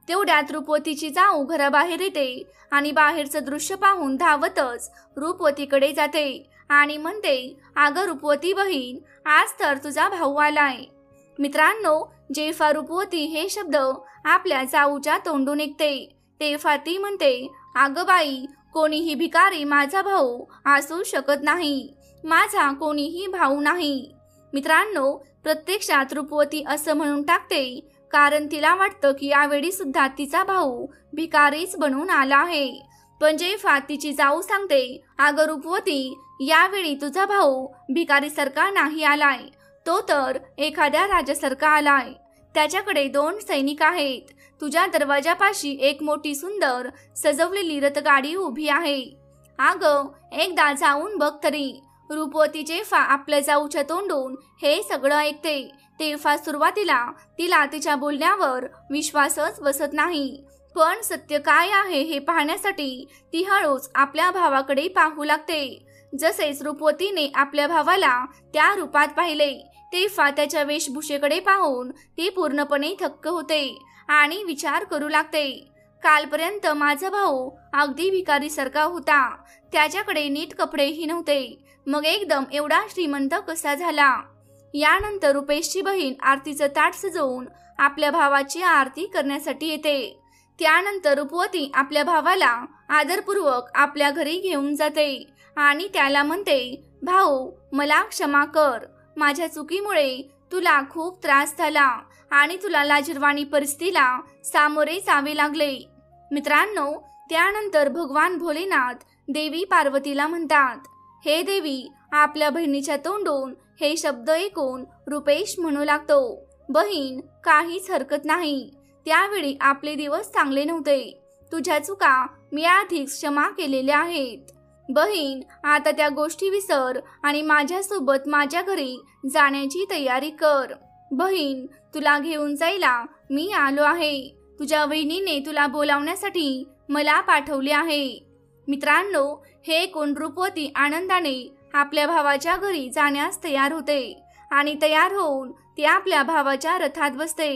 तेवढ्यात रूपवतीची जाऊ घराबाहेर येते आणि बाहेरचं दृश्य पाहून धावतच रूपवतीकडे जाते आणि म्हणते, अगं रूपवती बहीण, आज तर तुझा भाऊ आलाय. मित्रांनो, जेव्हा रूपवती हे शब्द आपल्या जाऊच्या तोंडून निघते तेव्हा ती म्हणते, अगं बाई, कोणीही भिकारी माझा भाऊ असू शकत नाही, माझा कोणीही भाऊ नाही. मित्रांनो, प्रत्यक्षात रूपवती असं म्हणून टाकते कारण तिला वाटतं की यावेळी सुद्धा तिचा भाऊ भिकारीच बनून आला आहे. पण जेव्हा तिची जाऊ सांगते, अगं रूपवती, यावेळी तुझा भाऊ भिकारीसारखा नाही आलाय, तो तर एखाद्या राजासारखा आलाय. त्याच्याकडे 2 सैनिक आहेत. तुझ्या दरवाजापाशी एक मोठी सुंदर सजवलेली रथगाडी उभी आहे. अगं, एकदा जाऊन बघ तरी. रूपवती जेव्हा आपल्या जाऊच्या तोंडून हे सगळं ऐकते तेव्हा सुरुवातीला तिला तिच्या बोलण्यावर विश्वासच बसत नाही. पण सत्य काय आहे हे पाहण्यासाठी ती हळूच आपल्या भावाकडे पाहू लागते. जसेच रूपवतीने आपल्या भावाला त्या रूपात पाहिले तेव्हा त्याच्या वेशभूषेकडे पाहून ती पूर्णपणे थक्क होते आणि विचार करू लागते, कालपर्यंत माझा भाऊ अगदी भिकारीसारखा होता, त्याच्याकडे नीट कपडेही नव्हते, मग एकदम एवढा श्रीमंत कसा झाला. यानंतर रुपेशची बहीण आरतीचं ताट सजवून आपल्या भावाची आरती करण्यासाठी येते. त्यानंतर रूपवती आपल्या भावाला आदरपूर्वक आपल्या घरी घेऊन जाते आणि त्याला म्हणते, भाऊ, मला क्षमा कर, माझ्या चुकीमुळे तुला खूप त्रास झाला आणि तुला लाजिरवाणी परिस्थितीला सामोरे जावे लागले. मित्रांनो, त्यानंतर भगवान भोलेनाथ देवी पार्वतीला म्हणतात, हे देवी, आपल्या बहिणीच्या तोंडून हे शब्द ऐकून रुपेश म्हणू लागतो, बहीण, काहीच हरकत नाही, त्यावेळी आपले दिवस चांगले नव्हते, तुझ्या चुका मी आधीच क्षमा केलेल्या आहेत. बहीण, आता त्या गोष्टी विसर आणि माझ्यासोबत माझ्या घरी जाण्याची तयारी कर. बहीण, तुला घेऊन जायला मी आलो आहे. तुझ्या वहिनीने तुला बोलावण्यासाठी मला पाठवले आहे. मित्रांनो, हे कोण रूपवती आनंदाने आपल्या भावाच्या घरी जाण्यास तयार होते आणि तयार होऊन ती आपल्या भावाच्या रथात बसते.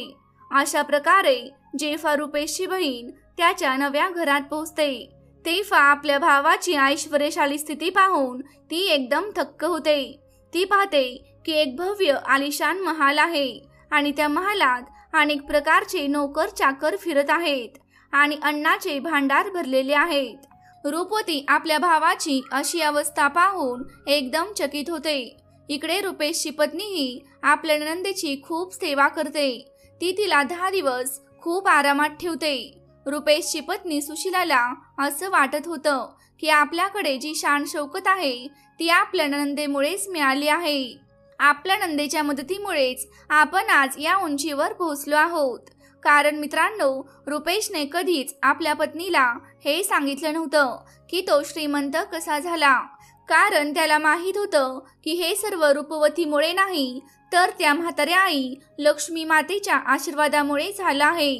अशा प्रकारे जेव्हा रुपेशची बहीण त्याच्या नव्या घरात पोहोचते तेव्हा आपल्या भावाची ऐश्वर्यशाली स्थिती पाहून ती एकदम थक्क होते. ती पाहते की एक भव्य आलिशान महाल आहे आणि त्या महालात अनेक प्रकारचे नोकर चाकर फिरत आहेत आणि अन्नाचे भांडार भरलेले आहेत. रूपवती आपल्या भावाची अशी अवस्था पाहून एकदम चकित होते. इकडे रुपेशची पत्नीही आपल्या नंदेची खूप सेवा करते. ती तिला 10 दिवस खूप आरामात ठेवते. रुपेशची पत्नी सुशीलाला असं वाटत होतं की आपल्याकडे जी शान शौकत आहे ती आपल्या नंदेमुळेच मिळाली आहे. आपल्या नंदेच्या मदतीमुळेच आपण आज या उंचीवर पोहोचलो आहोत. कारण मित्रांनो, रुपेशने कधीच आपल्या पत्नीला हे सांगितलं नव्हतं की तो श्रीमंत कसा झाला. कारण त्याला माहीत होतं की हे सर्व रूपवतीमुळे नाही तर त्या म्हाताऱ्या आई लक्ष्मी मातेच्या आशीर्वादामुळे झालं आहे.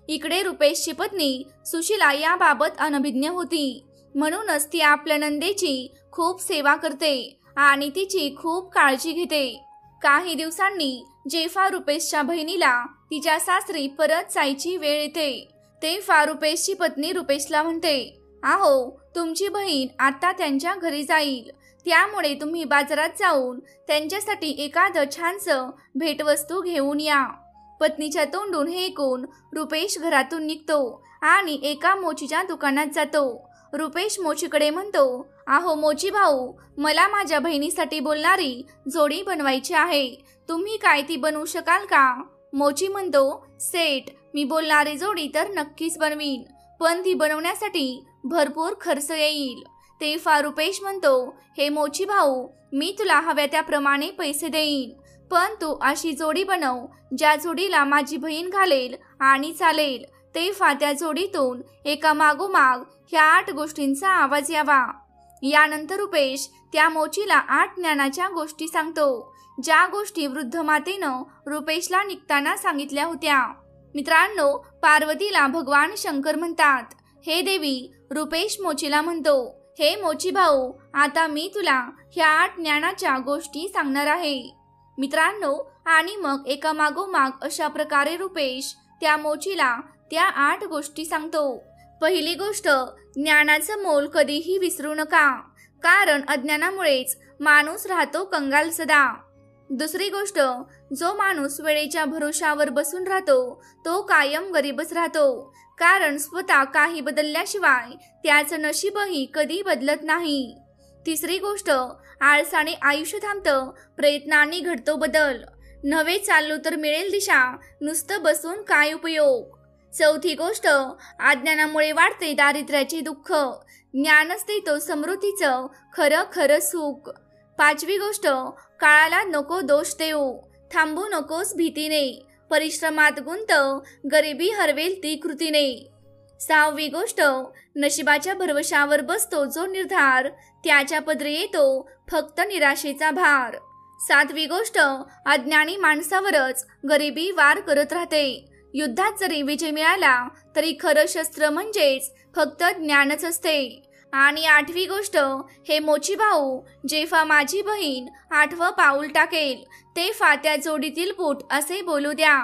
इकडे रुपेशची पत्नी सुशीला याबाबत अनभिज्ञ होती. म्हणूनच ती आपल्या नंदेची खूप सेवा करते आणि तिची खूप काळजी घेते. काही दिवसांनी जेव्हा रुपेशच्या बहिणीला तिच्या सासरी परत जायची वेळ येते तेव्हा रुपेशची पत्नी रुपेशला म्हणते, आहो, तुमची बहीण आता त्यांच्या घरी जाईल, त्यामुळे तुम्ही बाजारात जाऊन त्यांच्यासाठी एखादं छानसं भेटवस्तू घेऊन या. पत्नीच्या तोंडून हे ऐकून रुपेश घरातून निघतो आणि एका मोचीच्या दुकानात जातो. रुपेश मोचीकडे म्हणतो, आहो मोची भाऊ, मला माझ्या बहिणीसाठी बोलणारी जोडी बनवायची आहे, तुम्ही काय ती बनवू शकाल का? मोची म्हणतो, सेठ, मी बोलणारी जोडी तर नक्कीच बनवीन, पण ती बनवण्यासाठी भरपूर खर्च येईल. तेव्हा रुपेश म्हणतो, हे मोची भाऊ, मी तुला हव्या त्याप्रमाणे पैसे देईन, पण तू अशी जोडी बनव ज्या जोडीला माझी बहीण घालेल आणि चालेल. तेव्हा त्या जोडीतून एका मागोमाग ह्या 8 गोष्टींचा आवाज यावा. यानंतर रुपेश त्या मोचीला 8 ज्ञानाच्या गोष्टी सांगतो, ज्या गोष्टी वृद्ध मातेनं रुपेशला निघताना सांगितल्या होत्या. मित्रांनो, पार्वतीला भगवान शंकर म्हणतात. हे देवी, रुपेश मोचीला म्हणतो, हे मोची भाऊ, आता मी तुला ह्या 8 ज्ञानाच्या गोष्टी सांगणार आहे. मित्रांनो, आणि मग एका मागोमाग अशा प्रकारे रुपेश त्या मोचीला त्या 8 गोष्टी सांगतो. पहिली गोष्ट, ज्ञानाचं मोल कधीही विसरू नका, कारण अज्ञानामुळेच माणूस राहतो कंगाल सदा. दुसरी गोष्ट, जो माणूस वेळेच्या भरोशावर बसून राहतो तो कायम गरीबच राहतो, कारण स्वतः काही बदलल्याशिवाय त्याचं नशीबही कधी बदलत नाही. तिसरी गोष्ट, आळसाने आयुष्य थांबतं, प्रयत्नांनी घडतो बदल. नव्हे चाललो तर मिळेल दिशा, नुसतं बसून काय उपयोग. चौथी गोष्ट, अज्ञानामुळे वाढते दारिद्र्याचे दुःख, ज्ञानच देतो समृद्धीचं खरं खरं सुख. पाचवी गोष्ट, काळाला नको दोष देऊ, थांबू नकोस भीतीने, परिश्रमात गुंत, गरिबी हरवेल ती कृतीने. सहावी गोष्ट, नशिबाच्या भरवशावर बसतो जो निर्धार, त्याच्या पदरी येतो फक्त निराशेचा भार. सातवी गोष्ट, अज्ञानी माणसावरच गरिबी वार करत राहते, युद्धात जरी विजय मिळाला तरी खरं शस्त्र म्हणजेच फक्त ज्ञानच असते. आणि आठवी गोष्ट, हे मोची भाऊ, जेव्हा माझी बहीण आठवं पाऊल टाकेल तेव्हा त्या जोडीतील बूट असे बोलू द्या.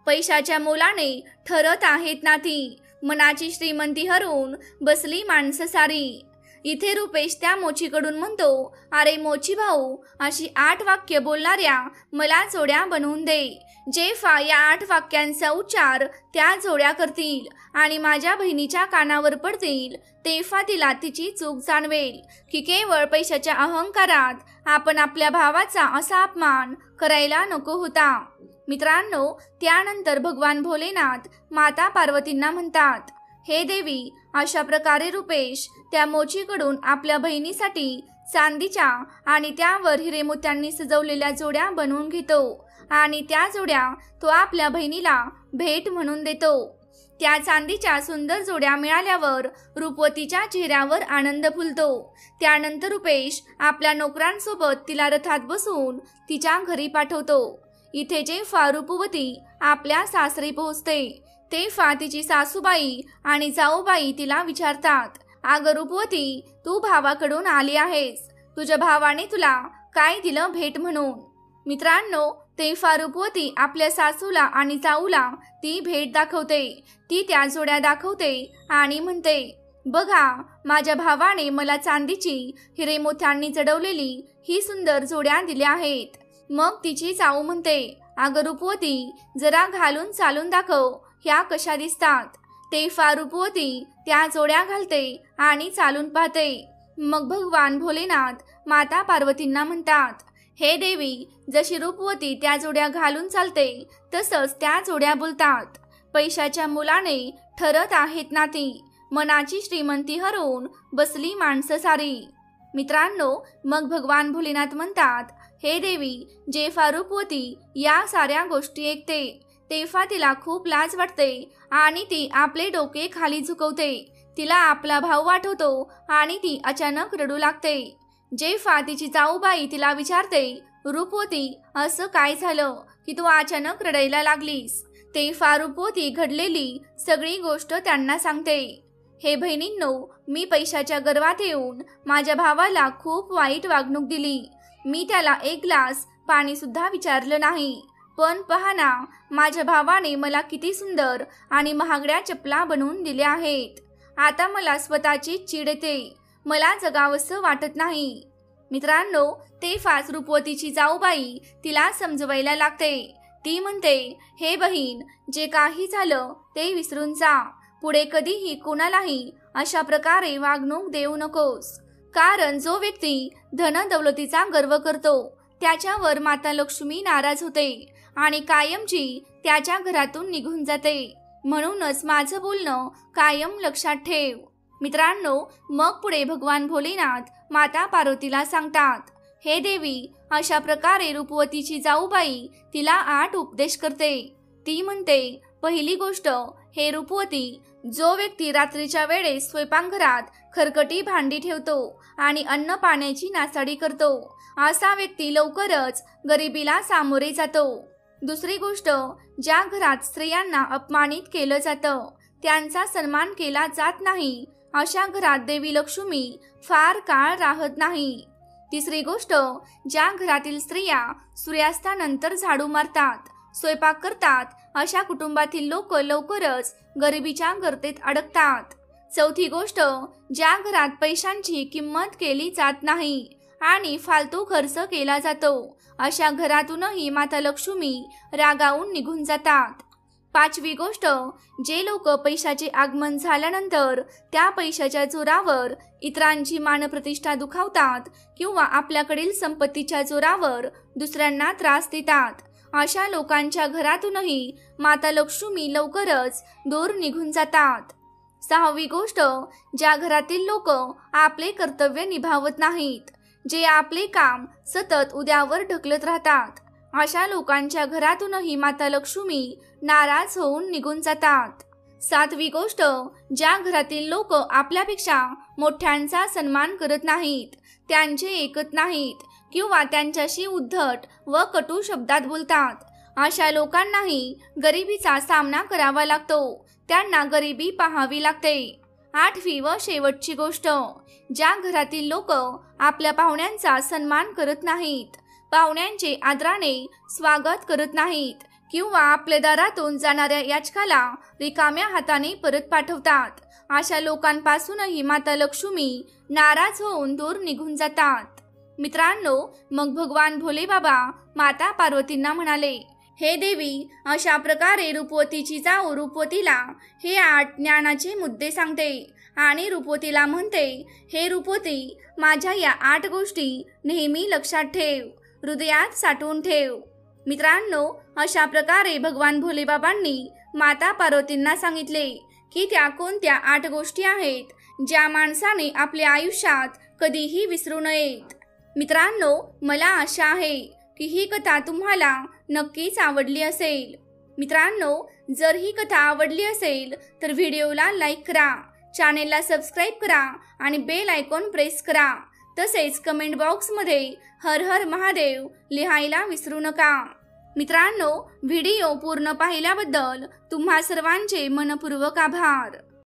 पैशाच्या मोलाने ठरत आहेत नाती, मनाची श्रीमंती हरवून बसली माणसं सारी. इथे रुपेश त्या मोचीकडून म्हणतो, अरे मोची भाऊ, अशी 8 वाक्य बोलणाऱ्या मला जोड्या बनवून दे. जेव्हा या 8 वाक्यांचा उच्चार त्या जोड्या करतील आणि माझ्या बहिणीच्या कानावर पडतील तेव्हा तिला तिची चूक जाणवेल की केवळ पैशाच्या अहंकारात आपण आपल्या भावाचा असा अपमान करायला नको होता. मित्रांनो, त्यानंतर भगवान भोलेनाथ माता पार्वतींना म्हणतात, हे देवी, अशा प्रकारे रुपेश त्या मोचीकडून आपल्या बहिणीसाठी चांदीच्या आणि त्यावर हिरेमोत्यांनी सजवलेल्या जोड्या बनवून घेतो आणि त्या जोड्या तो आपल्या बहिणीला भेट म्हणून देतो. त्या चांदीच्या सुंदर जोड्या मिळाल्यावर रूपवतीच्या चेहऱ्यावर आनंद फुलतो. त्यानंतर रुपेश आपल्या नोकरांसोबत तिला रथात बसून तिच्या घरी पाठवतो. इथे जेव्हा रूपवती आपल्या सासरी पोहोचते तेव्हा तिची सासूबाई आणि जाऊबाई तिला विचारतात, अगं रूपवती, तू भावाकडून आली आहेस, तुझ्या भावाने तुला काय दिलं भेट म्हणून. मित्रांनो, तेव्हा रूपवती आपल्या सासूला आणि जाऊला ती भेट दाखवते. ती त्या जोड्या दाखवते आणि म्हणते, बघा, माझ्या भावाने मला चांदीची हिरेमोत्यांनी जडवलेली ही सुंदर जोड्या दिल्या आहेत. मग तिची जाऊ म्हणते, अगं रूपवती, जरा घालून चालून दाखव, ह्या कशा दिसतात. तेव्हा रूपवती त्या जोड्या घालते आणि चालून पाहते. मग भगवान भोलेनाथ माता पार्वतींना म्हणतात, हे देवी, जशी रूपवती त्या जोड्या घालून चालते तसंच त्या जोड्या बोलतात. पैशाच्या मुलाने ठरत आहेत नाती, मनाची श्रीमंती हरवून बसली माणसं सारी. मित्रांनो, मग भगवान भोलेनाथ म्हणतात, हे देवी, जेव्हा रूपवती या साऱ्या गोष्टी ऐकते तेव्हा तिला खूप लाज वाटते आणि ती आपले डोके खाली झुकवते. तिला आपला भाऊ आठवतो आणि ती अचानक रडू लागते. जेव्हा तिची जाऊबाई तिला विचारते, रूपवती, असं काय झालं की तू अचानक रडायला लागलीस, तेव्हा रूपवती घडलेली सगळी गोष्ट त्यांना सांगते. हे बहिणींनो, मी पैशाच्या गर्वात येऊन माझ्या भावाला खूप वाईट वागणूक दिली. मी त्याला 1 ग्लास पाणी सुद्धा विचारलं नाही. पण पहा ना, माझ्या भावाने मला किती सुंदर आणि महागड्या चपला बनवून दिल्या आहेत. आता मला स्वतःची चीड येते, मला जगावंसं वाटत नाही. मित्रांनो, तेव्हाच रूपवतीची जाऊबाई तिला समजवायला लागते. ती म्हणते, हे बहीण, जे काही झालं ते विसरून जा. पुढे कधीही कोणालाही अशा प्रकारे वागणूक देऊ नकोस, कारण जो व्यक्ती धन दौलतीचा गर्व करतो त्याच्यावर माता लक्ष्मी नाराज होते आणि कायमची त्याच्या घरातून निघून जाते. म्हणूनच माझं बोलणं कायम लक्षात ठेव. मित्रांनो, मग पुढे भगवान भोलेनाथ माता पार्वतीला सांगतात, हे देवी, अशा प्रकारे रूपवतीची जाऊबाई तिला 8 उपदेश करते. ती म्हणते, पहिली गोष्ट, हे रूपवती, जो व्यक्ती रात्रीच्या वेळेस स्वयंपाकघरात खरकटी भांडी ठेवतो आणि अन्न पाण्याची नासाडी करतो, असा व्यक्ती लवकरच गरिबीला सामोरे जातो. दुसरी गोष्ट, ज्या घरात स्त्रियांना अपमानित केलं जातं, त्यांचा सन्मान केला जात नाही, अशा घरात देवी लक्ष्मी फार काळ राहत नाही. तिसरी गोष्ट, ज्या घरातील स्त्रिया सूर्यास्तानंतर झाडू मारतात, स्वयंपाक करतात, अशा कुटुंबातील लोक लवकरच गरिबीच्या गर्तेत अडकतात. चौथी गोष्ट, ज्या घरात पैशांची किंमत केली जात नाही, आणि फालतू खर्च केला जातो, अशा घरातूनही माता लक्ष्मी रागावून निघून जातात. 5वी गोष्ट, जे लोक पैशाचे आगमन झाल्यानंतर त्या पैशाच्या जोरावर इतरांची मानप्रतिष्ठा दुखावतात किंवा आपल्याकडील संपत्तीच्या जोरावर दुसऱ्यांना त्रास देतात, अशा लोकांच्या घरातूनही माता लक्ष्मी लवकरच दूर निघून जातात. 6वी गोष्ट, ज्या घरातील लोक आपले कर्तव्य निभावत नाहीत, जे आपले काम सतत उद्यावर ढकलत राहतात, अशा लोकांच्या घरातूनही माता लक्ष्मी नाराज होऊन निघून जातात. 7वी गोष्ट, ज्या घरातील लोक आपल्यापेक्षा मोठ्यांचा सन्मान करत नाहीत, त्यांचे ऐकत नाहीत किंवा त्यांच्याशी उद्धट व कटू शब्दात बोलतात, अशा लोकांनाही गरिबीचा सामना करावा लागतो, त्यांना गरिबी पाहावी लागते. 8वी व शेवटची गोष्ट, ज्या घरातील लोक आपल्या पाहुण्यांचा सन्मान करत नाहीत, पाहुण्यांचे आदराने स्वागत करत नाहीत किंवा आपल्या दारातून जाणाऱ्या याचकाला रिकाम्या हाताने परत पाठवतात, अशा लोकांपासूनही माता लक्ष्मी नाराज होऊन दूर निघून जातात. मित्रांनो, मग भगवान भोले बाबा माता पार्वतींना म्हणाले, हे देवी, अशा प्रकारे रूपवतीची जाऊ रूपवतीला हे 8 ज्ञानाचे मुद्दे सांगते आणि रूपवतीला म्हणते, हे रूपवती, माझ्या या 8 गोष्टी नेहमी लक्षात ठेव, हृदयात साठवून ठेव. मित्रांनो, अशा प्रकारे भगवान भोले बाबांनी माता पार्वतींना सांगितले की त्या कोणत्या 8 गोष्टी आहेत ज्या माणसाने आपल्या आयुष्यात कधीही विसरू नयेत. मित्रांनो, मला आशा आहे की ही कथा तुम्हाला नक्कीच आवडली असेल. मित्रांनो, जर ही कथा आवडली असेल तर व्हिडिओला लाईक करा, चॅनेलला सबस्क्राईब करा आणि बेल आयकॉन प्रेस करा. तसेच कमेंट बॉक्समध्ये हर हर महादेव लिहायला विसरू नका. मित्रांनो, व्हिडिओ पूर्ण पाहिल्याबद्दल तुम्हा सर्वांचे मनपूर्वक आभार.